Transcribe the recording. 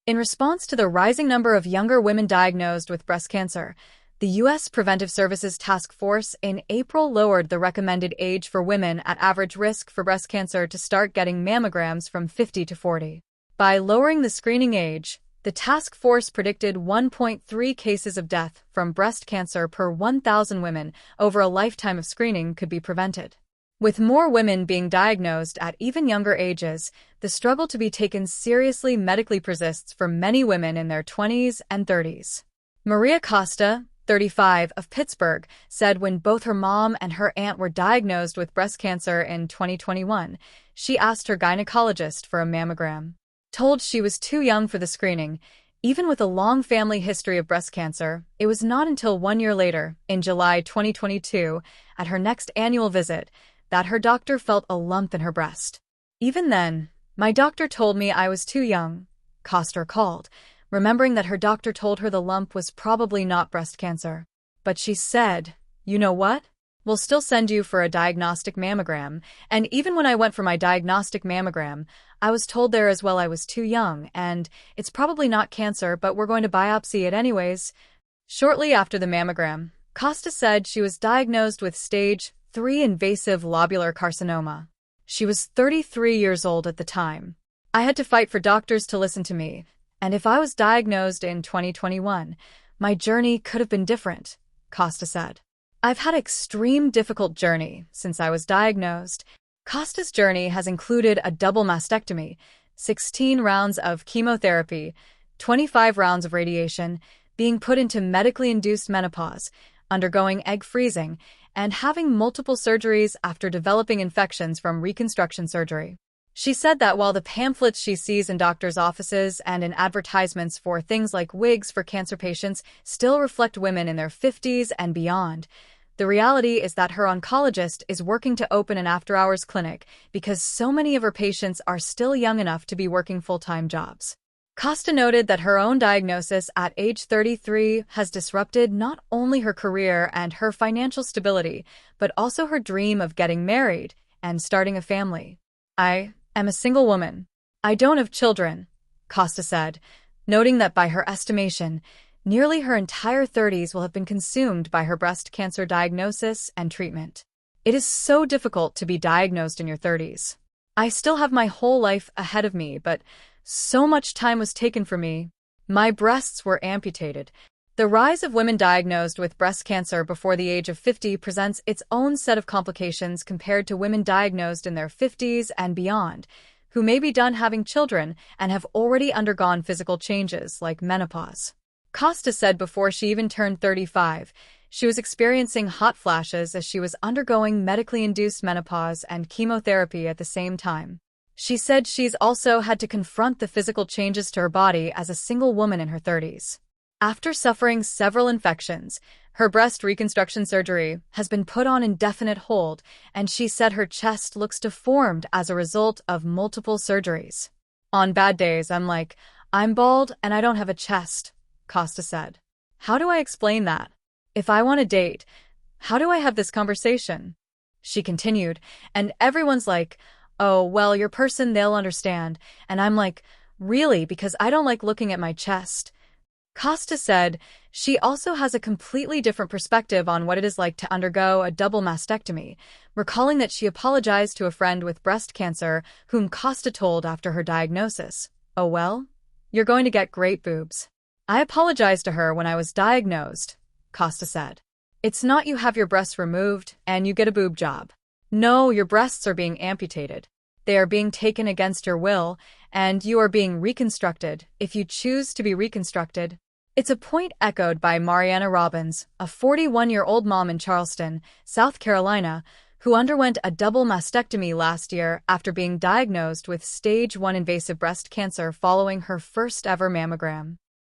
In response to the rising number of younger women diagnosed with breast cancer, the U.S. Preventive Services Task Force in April lowered the recommended age for women at average risk for breast cancer to start getting mammograms from 50 to 40. By lowering the screening age, the task force predicted 1.3 cases of death from breast cancer per 1,000 women over a lifetime of screening could be prevented. With more women being diagnosed at even younger ages, the struggle to be taken seriously medically persists for many women in their 20s and 30s. Maria Costa, 35, of Pittsburgh, said when both her mom and her aunt were diagnosed with breast cancer in 2021, she asked her gynecologist for a mammogram. Told she was too young for the screening, even with a long family history of breast cancer, it was not until 1 year later, in July 2022, at her next annual visit, that her doctor felt a lump in her breast. Even then, my doctor told me I was too young, Costa recalled, remembering that her doctor told her the lump was probably not breast cancer. But she said, "You know what? We'll still send you for a diagnostic mammogram," and even when I went for my diagnostic mammogram, I was told there as well I was too young, and it's probably not cancer, but we're going to biopsy it anyways. Shortly after the mammogram, Costa said she was diagnosed with stage 3 invasive lobular carcinoma. She was 33 years old at the time. I had to fight for doctors to listen to me, and if I was diagnosed in 2021, my journey could have been different, Costa said. I've had an extreme difficult journey since I was diagnosed. Costa's journey has included a double mastectomy, 16 rounds of chemotherapy, 25 rounds of radiation, being put into medically induced menopause, undergoing egg freezing, and having multiple surgeries after developing infections from reconstruction surgery. She said that while the pamphlets she sees in doctors' offices and in advertisements for things like wigs for cancer patients still reflect women in their 50s and beyond, the reality is that her oncologist is working to open an after-hours clinic because so many of her patients are still young enough to be working full-time jobs. Costa noted that her own diagnosis at age 33 has disrupted not only her career and her financial stability, but also her dream of getting married and starting a family. "I am a single woman. I don't have children," Costa said, noting that by her estimation, nearly her entire 30s will have been consumed by her breast cancer diagnosis and treatment. It is so difficult to be diagnosed in your 30s. I still have my whole life ahead of me, but so much time was taken from me. My breasts were amputated. The rise of women diagnosed with breast cancer before the age of 50 presents its own set of complications compared to women diagnosed in their 50s and beyond, who may be done having children and have already undergone physical changes like menopause. Costa said before she even turned 35, she was experiencing hot flashes as she was undergoing medically induced menopause and chemotherapy at the same time. She said she's also had to confront the physical changes to her body as a single woman in her 30s. After suffering several infections, her breast reconstruction surgery has been put on indefinite hold, and she said her chest looks deformed as a result of multiple surgeries. "On bad days, I'm like, I'm bald and I don't have a chest," Costa said. "How do I explain that? If I want a date, how do I have this conversation?" She continued, and everyone's like, "Oh, well, your person, they'll understand." And I'm like, "Really? Because I don't like looking at my chest." Costa said she also has a completely different perspective on what it is like to undergo a double mastectomy, recalling that she apologized to a friend with breast cancer whom Costa told after her diagnosis, "Oh well, you're going to get great boobs." "I apologized to her when I was diagnosed," Costa said. "It's not you have your breasts removed and you get a boob job. No, your breasts are being amputated. They are being taken against your will, and you are being reconstructed if you choose to be reconstructed." It's a point echoed by Mariana Robbins, a 41-year-old mom in Charleston, South Carolina, who underwent a double mastectomy last year after being diagnosed with stage 1 invasive breast cancer following her first ever mammogram.